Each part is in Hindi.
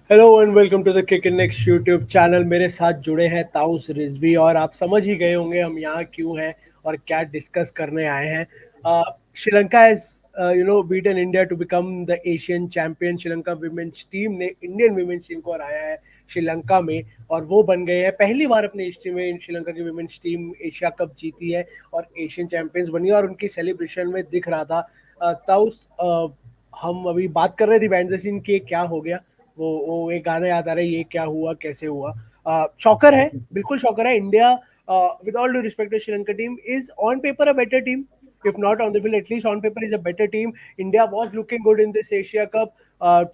Hello and welcome to the Cricket Next YouTube channel. मेरे साथ जुड़े हैं ताउस रिजवी और आप समझ ही गए होंगे हम यहाँ क्यों हैं और क्या डिस्कस करने आए हैं। Sri Lanka has beaten India to become the Asian champion. Sri Lanka women's team ने इंडियन विमेंस टीम को हराया है श्रीलंका में और वो बन गए हैं पहली बार अपनी हिस्ट्री में। श्रीलंका की विमेंस टीम एशिया कप जीती है और एशियन चैंपियंस बनी है और उनकी सेलिब्रेशन में दिख रहा था। ताउस, हम अभी बात कर रहे थे बैंड द सीन की क्या हो गया। वो एक गाना याद आ रहा है, ये क्या हुआ कैसे हुआ। शॉकर है, बिल्कुल शॉकर है। India, with all due respect to Sri Lanka team, is on paper a better team. if not on the field, at least on paper is a better team. India was looking good in this Asia Cup.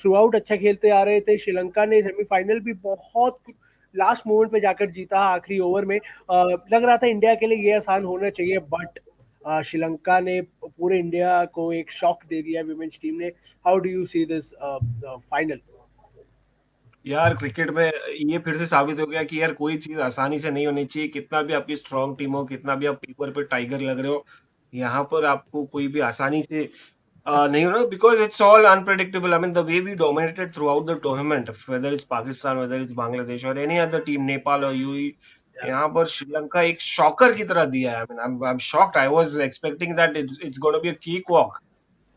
Through out अच्छा खेलते आ रहे थे। श्रीलंका ने सेमीफाइनल भी बहुत लास्ट मोमेंट पे जाकर जीता आखिरी ओवर में। लग रहा था इंडिया के लिए ये आसान होना चाहिए, बट श्रीलंका ने पूरे इंडिया को एक शॉक दे दिया विमेंस टीम ने। How do you see this final? यार क्रिकेट में ये फिर से साबित हो गया कि यार कोई चीज आसानी से नहीं होनी चाहिए। कितना भी आपकी स्ट्रांग टीम हो, कितना भी आप पेपर पे टाइगर लग रहे हो, यहाँ पर आपको कोई भी आसानी से नहीं होना, because it's all unpredictable. I mean the way we dominated throughout the tournament, whether it's Pakistan, whether it's Bangladesh और एनी अदर टीम, नेपाल और यूएई, यहाँ पर श्रीलंका एक शॉकर की तरह दिया है। I mean I am shocked. I was expecting that it's gonna be a cake walk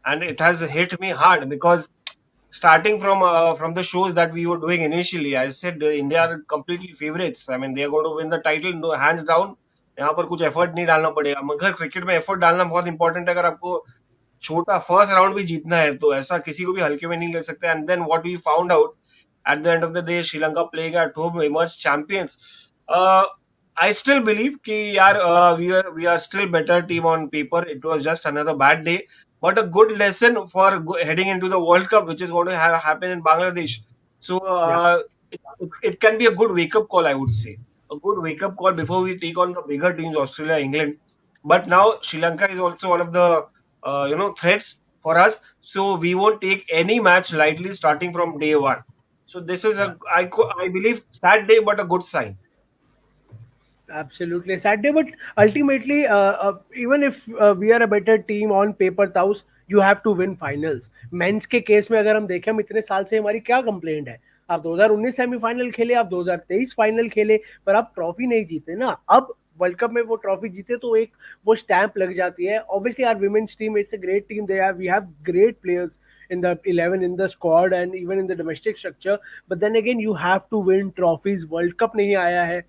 and it has hit me hard because starting from the shows that we were doing initially, I said India are completely favorites. I mean, they are going to win the title, no, hands down. यहाँ पर कुछ एफर्ट नहीं डालना पड़ेगा, मगर क्रिकेट में एफर्ट डालना बहुत इंपॉर्टेंट है। अगर आपको छोटा फर्स्ट राउंड भी जीतना है तो ऐसा किसी को भी हल्के में नहीं ले सकते। And then what we found out at the end of the day, Sri Lanka playing at home emerged champions. I still believe कि यार we are still better team on paper. It was just another bad day, but a good lesson for heading into the World Cup, which is going to happen in Bangladesh. So Yeah. it can be a good wake up call, I would say, a good wake up call before we take on the bigger teams, Australia, England. But now Sri Lanka is also one of the threats for us. So we won't take any match lightly starting from day one. So this is Yeah. I believe sad day, but a good sign. Absolutely sad day, but ultimately, even if we are a better team on paper, Taus, you have to win finals. Men's के केस में अगर हम देखें, हम इतने साल से हमारी क्या कंप्लेंट है? आप 2019 सेमीफाइनल खेले, आप 2023 फाइनल खेले, पर आप ट्रॉफी नहीं जीते ना। अब वर्ल्ड कप में वो ट्रॉफी जीते तो एक वो स्टैंप लग जाती है। Obviously our women's team is a great team, they have we have great players in the 11 in the squad and even in the domestic structure, but then again you have to win trophies. World cup नहीं आया है,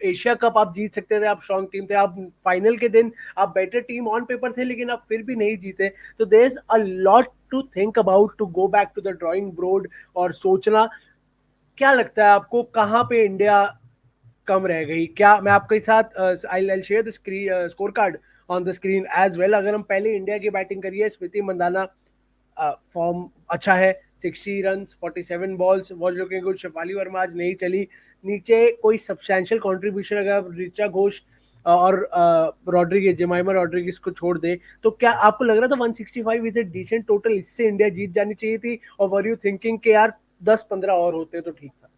एशिया कप आप जीत सकते थे, आप स्ट्रॉन्ग टीम थे, आप फाइनल के दिन आप बेटर टीम ऑन पेपर थे, लेकिन आप फिर भी नहीं जीते। तो there is a lot to think about, to go back to the drawing board और सोचना। क्या लगता है आपको, कहाँ पे इंडिया कम रह गई? क्या मैं आपके साथ I share the screen score card on the screen as well. अगर हम पहले इंडिया की बैटिंग करिए, स्मृति मंदाना फॉर्म अच्छा है, 60 run 47 balls, was looking good. Shafali Verma आज नहीं चली। नीचे कोई सब्सटैंशियल कंट्रीब्यूशन अगर ऋचा घोष और रॉड्रिगेज, जेमाइमा रॉड्रिगेज को छोड़ दे, तो क्या आपको लग रहा था 165 इज ए डिसेंट टोटल, इससे इंडिया जीत जानी चाहिए थी? और वर यू थिंकिंग कि यार 10-15 और होते तो ठीक था?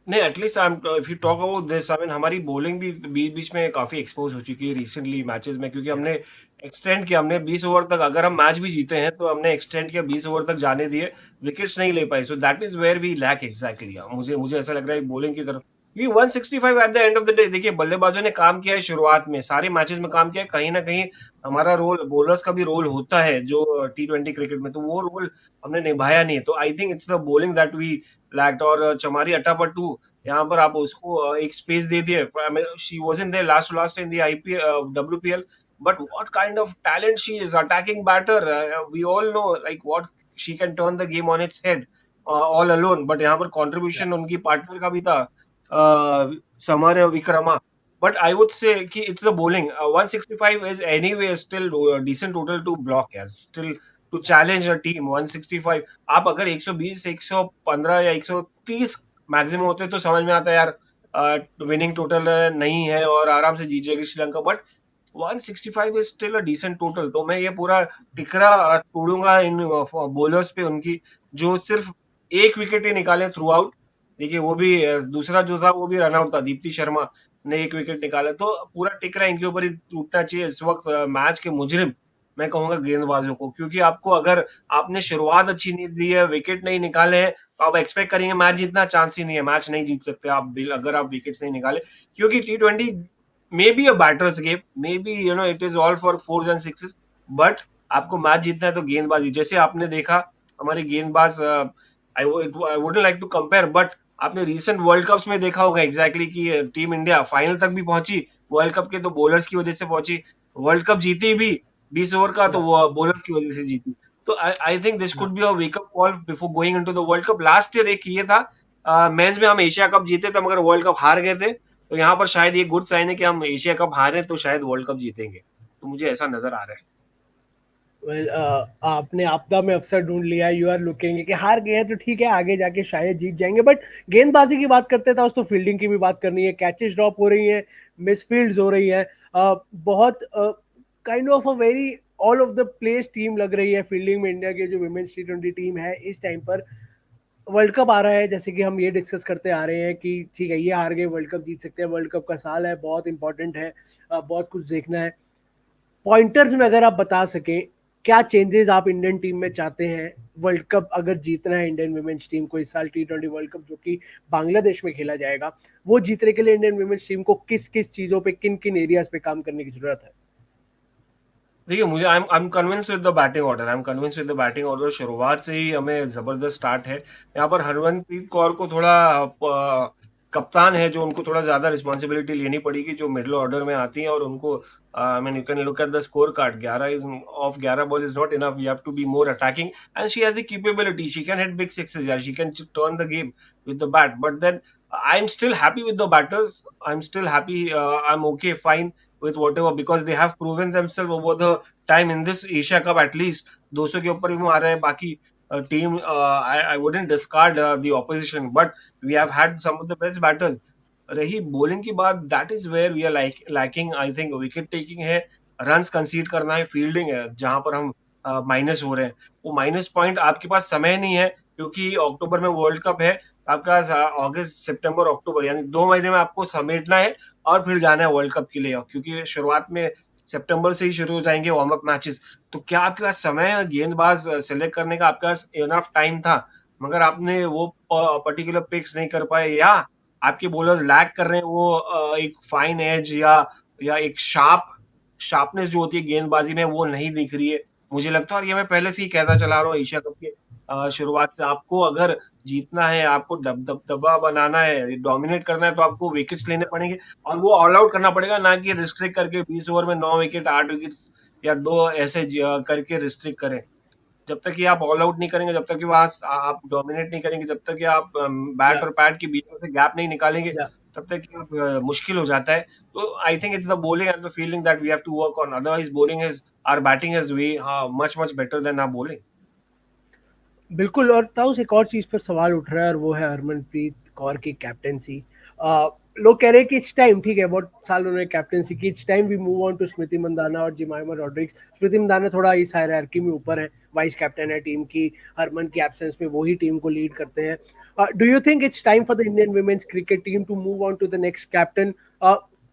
नहीं, at least I am, if you talk about this, I mean हमारी बॉलिंग भी बीच बीच में काफी एक्सपोज हो चुकी है रिसेंटली मैचेस में, क्योंकि हमने एक्सटेंड किया। हमने 20 ओवर तक, अगर हम मैच भी जीते हैं तो हमने एक्सटेंड किया, 20 ओवर तक जाने दिए, विकेट्स नहीं ले पाए। So that is where we lack exactly. मुझे मुझे ऐसा लग रहा है बॉलिंग की तरफ। ये 165 at the end of the day, देखिए बल्लेबाजों ने काम किया है, शुरुआत में सारे मैचेस में काम किया है। कहीं ना कहीं हमारा रोल, बॉलर्स का भी रोल होता है जो T20 क्रिकेट में, तो वो रोल हमने निभाया नहीं। तो I think it's the bowling that we lacked. और चमारी अट्टापट्टू, यहाँ पर आप उसको एक स्पेस दे दिए। She wasn't there last last in the IPL, WPL, but what kind of talent she is, attacking batter. We all know like what she can turn the game on its head all alone. But यहाँ पर contribution उनकी पार्टनर का भी था, summer Vikrama. But I would say कि it's the bowling. 165 is anyway still decent total to block यार, still to challenge a team 165। आप अगर 120, 115 या 130 मैक्सिमम होते तो समझ में आता है यार, विनिंग टोटल नहीं है और आराम से जीत जाएगी Sri Lanka. But 165 is still a decent total. तो मैं ये पूरा टिकरा तोड़ूंगा इन बॉलर्स पे उनकी, जो सिर्फ एक विकेट ही निकाले थ्रू आउट। देखिए वो भी दूसरा जो था वो भी रन आउट था, दीप्ति शर्मा ने एक विकेट निकाला। तो पूरा टिकरा इनके ऊपर ही टूटना चाहिए इस वक्त। मैच के मुजरिम मैं कहूंगा गेंदबाजों को, क्योंकि आपको अगर आपने शुरुआत अच्छी नहीं दी है, विकेट नहीं निकाले हैं, तो आप एक्सपेक्ट करेंगे मैच जीतना, चांस ही नहीं है, मैच नहीं जीत सकते आप अगर आप विकेट्स नहीं निकाले। क्योंकि T20 may be a batter's game, may be it is all for fours and sixes, but आपको मैच जीतना है तो गेंदबाजी, जैसे आपने देखा हमारे गेंदबाज, I wouldn't like to compare, but आपने रीसेंट वर्ल्ड कप्स में देखा होगा एग्जैक्टली कि टीम इंडिया फाइनल तक भी पहुंची, वर्ल्ड कप के तो बॉलर्स की वजह से पहुंची, वर्ल्ड कप जीती भी 20 ओवर का तो या वो बॉलर की वजह से जीती। तो I think this could be a wake up call before going into the world cup. Last year एक ये था, मेंस में हम एशिया कप जीते थे मगर वर्ल्ड कप हार गए थे, तो यहाँ पर शायद ये गुड साइन है कि हम एशिया कप हारे तो शायद वर्ल्ड कप जीतेंगे, तो मुझे ऐसा नजर आ रहा है। वेल, आपने आपदा में अवसर ढूंढ लिया, यू आर लुकिंग कि हार गए हैं तो ठीक है, आगे जाके शायद जीत जाएंगे। बट गेंदबाजी की बात करते था, उस तो फील्डिंग की भी बात करनी है। कैचेस ड्रॉप हो रही हैं, मिसफील्ड्स हो रही हैं, बहुत kind of a very all of the place team लग रही है फील्डिंग में इंडिया की जो वुमेन्स T20 टीम है इस टाइम पर। वर्ल्ड कप आ रहा है, जैसे कि हम ये डिस्कस करते आ रहे हैं कि ठीक है ये हार गए, वर्ल्ड कप जीत सकते हैं, वर्ल्ड कप का साल है, बहुत इंपॉर्टेंट है, बहुत कुछ देखना है। पॉइंटर्स में अगर आप बता सकें क्या चेंजेस आप इंडियन टीम में चाहते हैं, वर्ल्ड कप अगर जीतना है इंडियन वुमेन्स टीम को इस साल T20 वर्ल्ड कप जो कि बांग्लादेश में खेला जाएगा, वो जीतने के लिए इंडियन वुमेन्स टीम को किस किस चीजों पे, किन किन एरियाज पे काम करने की जरूरत है? देखिए मुझे I am convince with the batting order, I am convince with the batting order. शुरुआत से ही हमें जबरदस्त स्टार्ट है यहाँ पर। हरमनप्रीत कौर को थोड़ा कप्तान है जो उनको थोड़ा ज्यादा रिस्पॉन्सिबिलिटी लेनी पड़ेगी, जो मिडिल ऑर्डर में आती है, और उनको I mean you can look at the score card, 11 is of 11 ball is not enough, you have to be more attacking, and she has the capability, she can hit big sixes यार, she can turn the game with the bat, but then I am still happy with the batters, I am still happy, I am okay fine with whatever, because they have proven themselves over the time in this Asia Cup at least। 200 के ऊपर भी मारे हैं, बाकी team I wouldn't discard the opposition, but we have had some of the best batters। रही बॉलिंग की बात, that is where we are lacking, I think wicket taking है, रन्स कंसीड करना है, फील्डिंग है जहां पर हम माइनस हो रहे हैं। वो माइनस पॉइंट आपके पास समय नहीं है, क्योंकि अक्टूबर में वर्ल्ड कप है, आपका अगस्त सितंबर अक्टूबर यानी 2 महीने में आपको समेटना है और फिर जाना है वर्ल्ड कप के लिए, क्योंकि शुरुआत में सितंबर से ही शुरू हो जाएंगे वार्म अप मैचेस। तो क्या आपके पास समय है गेंदबाज सेलेक्ट करने का? आपके पास इनफ टाइम था मगर आपने वो पर्टिकुलर पिक्स नहीं कर पाए, या आपके बॉलर्स लैग कर रहे हैं वो एक फाइन एज या एक शार्पनेस जो होती है गेंदबाजी में वो नहीं दिख रही है। मुझे लगता है, और ये मैं पहले से ही कहता चला रहा हूँ एशिया कप के शुरुआत से, आपको अगर जीतना है, आपको दबदबा बनाना है, डोमिनेट करना है, तो आपको विकेट्स लेने पड़ेंगे, और वो ऑल आउट करना पड़ेगा, ना कि रिस्ट्रिक्ट करके 20 ओवर में 9 विकेट 8 विकेट्स या दो ऐसे करके रिस्ट्रिक्ट करें। जब तक कि आप ऑल आउट नहीं करेंगे, जब तक कि वहां आप डोमिनेट नहीं करेंगे, जब तक कि आप बैट या और पैड के बीच में से गैप नहीं निकालेंगे, या तब तक कि आप मुश्किल हो जाता है। तो I think it's the bowling and the fielding that we have to work on, otherwise bowling is our batting is way much much better than our bowling. बिल्कुल। और ताउस एक और चीज पर सवाल उठ रहा है और वो है हरमनप्रीत कौर की कैप्टेंसी। लोग कह रहे हैं कि इट्स टाइम, ठीक है बहुत साल उन्होंने कैप्टेंसी की, it's time we move on to Smriti Mandhana और जिमाइमा रॉड्रिक्स। स्मृति मंदाना थोड़ा इस हायरार्की में ऊपर है, वाइस कैप्टन है टीम की, हरमन की एब्सेंस में वही टीम को लीड करते हैं। Do you think it's time for the Indian women's cricket team to move on to the next captain,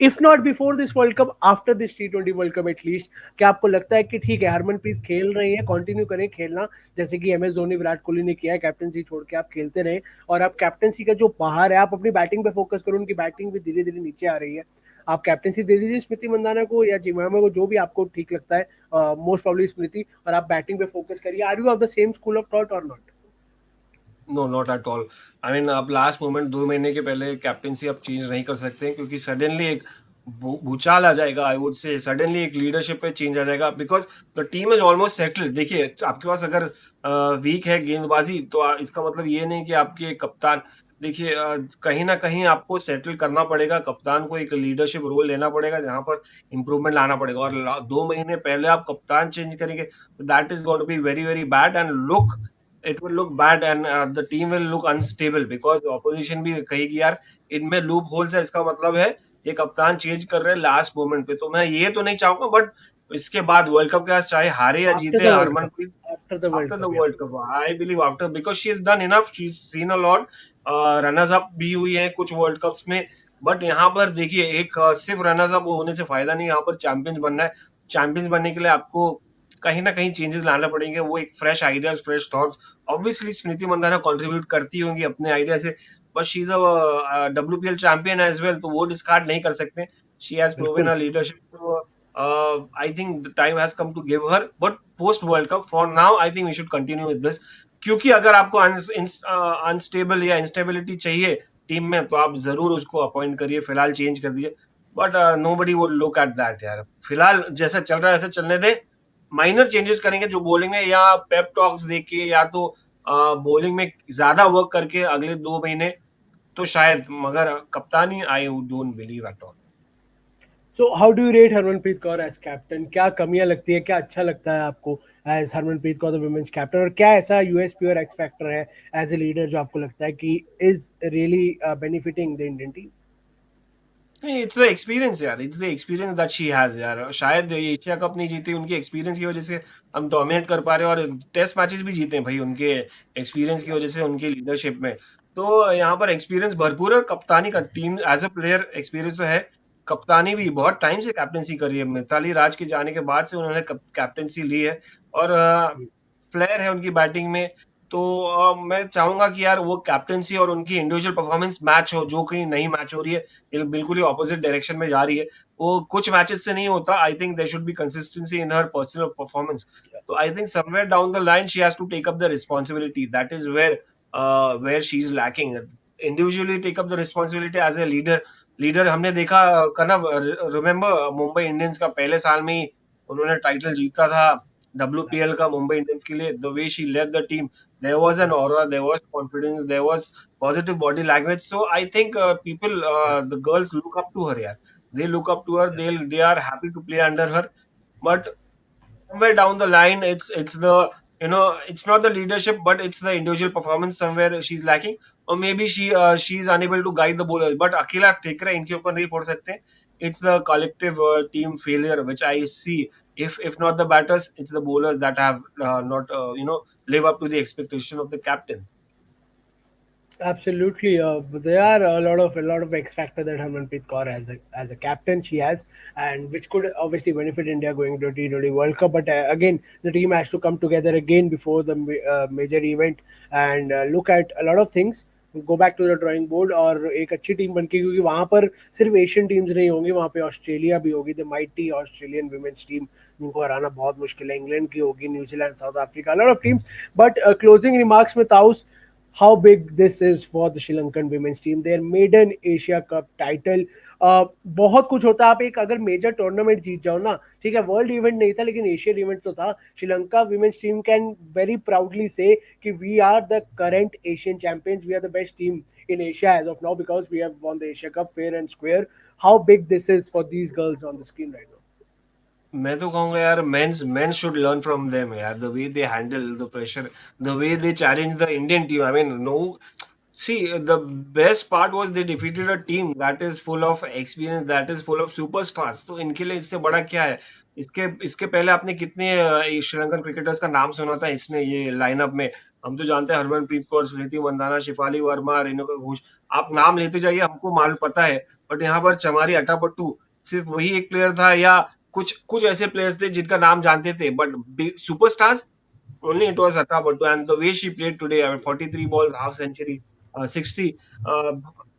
if not before this world cup, after this T20 world cup at least? क्या आपको लगता है कि ठीक है हरमनप्रीत खेल रही है, कंटिन्यू करें खेलना, जैसे कि MS धोनी विराट कोहली ने किया है, कैप्टनसी छोड़ के आप खेलते रहे, और आप कैप्टनसी का जो बाहर है आप अपनी बैटिंग पे फोकस करो, उनकी बैटिंग भी धीरे धीरे नीचे आ रही है, आप कैप्टनसी दे दीजिए स्मृति मंदाना को या जिमामा को, जो भी आपको ठीक लगता है, मोस्ट प्रॉब्ली स्मृति, और आप बैटिंग पे फोकस करिए। Are you of the same school of thought और नॉट? No, not at all. I mean आप लास्ट मोमेंट 2 महीने के पहले कैप्टेंसी आप चेंज नहीं कर सकते हैं, क्योंकि सडनली एक भूचाल आ जाएगा, आई वुड से सडनली एक लीडरशिप पे चेंज आ जाएगा, because the team is almost settled. देखिए आपके पास अगर वीक है गेंदबाजी, तो इसका मतलब ये नहीं कि आपके कप्तान, देखिए कहीं ना कहीं आपको सेटल करना पड़ेगा, कप्तान को एक लीडरशिप रोल लेना पड़ेगा, जहां पर इंप्रूवमेंट लाना पड़ेगा, और 2 महीने पहले आप कप्तान चेंज करेंगे, that is going to be very very bad and look, it will look bad, and the team will look unstable, because opposition भी कहेगी यार इनमें लूप होल्स है, इसका मतलब है ये कप्तान चेंज कर रहे हैं लास्ट मोमेंट पे। तो मैं ये तो नहीं चाहूंगा, बट इसके बाद वर्ल्ड कप के बाद चाहे हारे या आफ्टर जीते the world cup, Harmanpreet, after the world after the cup, या world cup I believe, after, because she is done enough, she is seen a lot, runners up भी हुई है कुछ वर्ल्ड कप्स में, बट यहाँ पर देखिए एक सिर्फ रनर्स अप होने से फायदा नहीं, यहाँ पर चैंपियंस बनना है। चैंपियंस बनने के लिए आपको कहीं ना कहीं चेंजेस लाना पड़ेंगे, वो एक fresh ideas, fresh thoughts. Obviously Smriti Mandhana contribute करती होंगी अपने आइडिया से, but she is a WPL champion as well, तो वो डिस्कार्ड नहीं कर सकते। शी हैज प्रूवन बिल्कुल। हर लीडरशिप, तो I think the time has come to give her, but post world cup for now I think we should continue with this. क्योंकि अगर आपको अनस्टेबल या इंस्टेबिलिटी चाहिए टीम में, तो आप जरूर उसको अपॉइंट करिए, फिलहाल चेंज कर दीजिए। But nobody would look at that यार, फिलहाल जैसा चल रहा है ऐसा चलने दे। माइनर चेंजेस करेंगे जो बॉलिंग में, या पेप टॉक्स देके, या तो बॉलिंग में ज्यादा वर्क करके अगले 2 महीने, तो शायद, मगर कप्तानी I don't believe at all. So how do you rate Harmanpreet Kaur as captain? क्या कमियां लगती है, क्या अच्छा लगता है आपको as Harmanpreet Kaur the women's captain, और क्या ऐसा यूएसपी और एक्स फैक्टर है एज ए लीडर जो आपको लगता है कि is really benefiting the Indian team? It's the experience यार, it's the experience that she has यार। शायद एशिया कप नहीं जीती उनकी एक्सपीरियंस की वजह से, हम डोमिनेट कर पा रहे हैं, और टेस्ट मैचेस भी जीते हैं भाई उनके एक्सपीरियंस की वजह से, उनकी लीडरशिप में। तो यहाँ पर एक्सपीरियंस भरपूर है, कप्तानी का team as a player experience तो है। कप्तानी भी बहुत टाइम से कैप्टनसी करी है, मिताली राज के जाने के बाद से उन्होंने कैप्टनसी ली है, और फ्लेयर है उनकी बैटिंग में। तो मैं चाहूंगा कि यार वो कैप्टनसी और उनकी इंडिविजुअल परफॉर्मेंस मैच हो, जो कहीं नहीं मैच हो रही है, ये बिल्कुल ही ऑपोजिट डायरेक्शन में जा रही है। वो कुछ मैचेस से नहीं होता, I think there should be consistency in her personal performance. तो I think somewhere down the line she has to take up the responsibility, that is where she is lacking. Individually take up the responsibility as a leader. Leader हमने देखा, कनव, रिमेम्बर मुंबई इंडियंस का पहले साल में ही उन्होंने टाइटल जीता था WPL का मुंबई इंडियंस के लिए। The way she led the team, there was an aura, there was confidence, there was positive body language. So I think people, the girls look up to her. Yeah, they look up to her. They are happy to play under her. But somewhere down the line, it's the, it's not the leadership, but it's the individual performance somewhere she's lacking, or maybe she's unable to guide the bowlers. But अकेला ठेकरा इनके ऊपर नहीं फोड़ सकते। It's the collective team failure which I see. If not the batters, it's the bowlers that have not live up to the expectation of the captain. Absolutely, there are a lot of X factor that Harmanpreet Kaur as a captain she has, and which could obviously benefit India going to T20 World Cup. But again, the team has to come together again before the major event and look at a lot of things. Go back to the drawing board और एक अच्छी टीम बनके, क्योंकि वहां पर सिर्फ एशियन टीम्स नहीं होंगी, वहां पे ऑस्ट्रेलिया भी होगी, the mighty Australian women's team जिनको हराना बहुत मुश्किल है, इंग्लैंड की होगी, New Zealand, south Africa, lot of teams. But closing remarks में ताउस, how big this is for the Sri Lankan women's team, their maiden Asia Cup title। बहुत कुछ होता है, आप एक अगर मेजर टूर्नामेंट जीत जाओ ना, ठीक है, वर्ल्ड इवेंट नहीं था लेकिन एशियन इवेंट तो था, Sri Lanka women's team can very proudly say that we are the current Asian champions, we are the best team in Asia as of now because we have won the Asia Cup fair and square। How big this is for these girls on the screen right now? मैं तो कहूंगा यार, men's should learn from them यार, the way they handle the pressure, the way they challenge the Indian team. I mean, no, see, the best part was they defeated a team that is full of experience, that is full of superstars। तो इनके लिए इससे बड़ा क्या है? इसके इसके पहले आपने कितने श्रीलंकन क्रिकेटर्स का नाम सुना था इसमें, ये लाइनअप में? हम तो जानते हैं हरमनप्रीत कौर, स्मृति मंदाना, शिफाली वर्मा, रेणुका घोष, आप नाम लेते जाइए, हमको मालूम पता है। बट यहाँ पर चमारी अटापट्टू सिर्फ वही एक प्लेयर था, या कुछ कुछ ऐसे प्लेयर्स थे जिनका नाम जानते थे, but superstars only it was Atabatu, and the way she played today, I mean, 43 balls, half century, 60,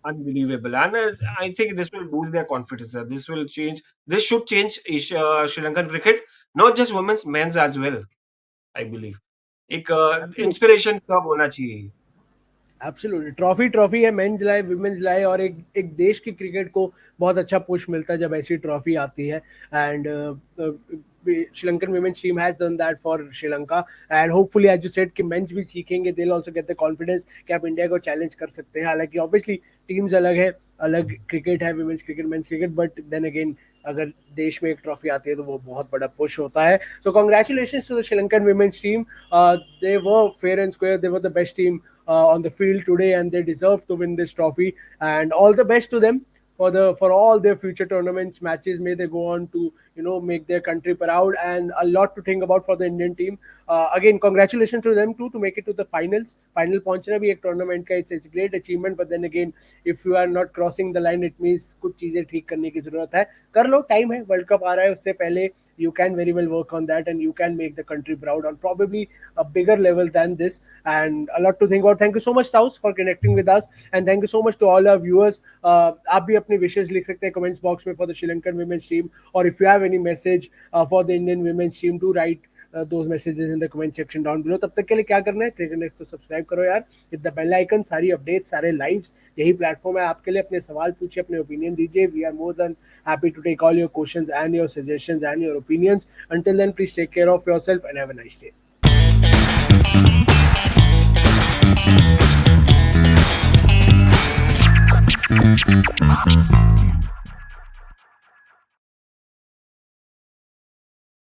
unbelievable. And I think this will boost their confidence. This will change. This should change Sri Lankan cricket, not just women's, men's as well. I believe. एक Absolutely। इंस्पिरेशन कब होना चाहिए? एब्सोल्युटली, ट्रॉफी है, मेंस लाए, वुमेन्स लाए, और एक एक देश की क्रिकेट को बहुत अच्छा पुश मिलता है जब ऐसी ट्रॉफी आती है। And Sri Lankan women's team has done that for Sri Lanka, and hopefully as you said कि मेंस भी सीखेंगे, they will also get the confidence कि आप इंडिया को चैलेंज कर सकते हैं। हालांकि ऑब्वियसली टीम्स अलग है, अलग क्रिकेट है, women's cricket, men's cricket, but then again अगर देश में एक ट्रॉफी आती है तो वो बहुत बड़ा पुश होता है। So congratulations to the Sri Lankan women's team, they were fair and square, they were the best team on the field today and they deserve to win this trophy, and all the best to them for all their future tournaments matches. May they go on to make their country proud, and a lot to think about for the Indian team. Again, congratulations to them too to make it to the finals. Final पहुंचना भी एक tournament का it's great achievement, but then again if you are not crossing the line it means कुछ चीजें ठीक करने की जरूरत है. कर लो, टाइम है, वर्ल्ड कप आ रहा है, उससे पहले you can very well work on that and you can make the country proud on probably a bigger level than this, and a lot to think about. Thank you so much Saus for connecting with us, and thank you so much to all our viewers. आप भी अपनी wishes लिख सकते हैं comments box में for the Sri Lankan women's team, or if you have any message for the Indian women's team, to write those messages in the comment section down below. तब तक के लिए क्या करना है, क्रिकेट नेक्स्ट तो सब्सक्राइब करो यार, हिट द बेल आइकन, सारी अपडेट्स, सारे लाइव्स, यही प्लेटफॉर्म है आपके लिए. अपने सवाल पूछिए, अपने ओपिनियन दीजिए. We are more than happy to take all your questions and your suggestions and your opinions. Until then, please take care of yourself and have a nice day.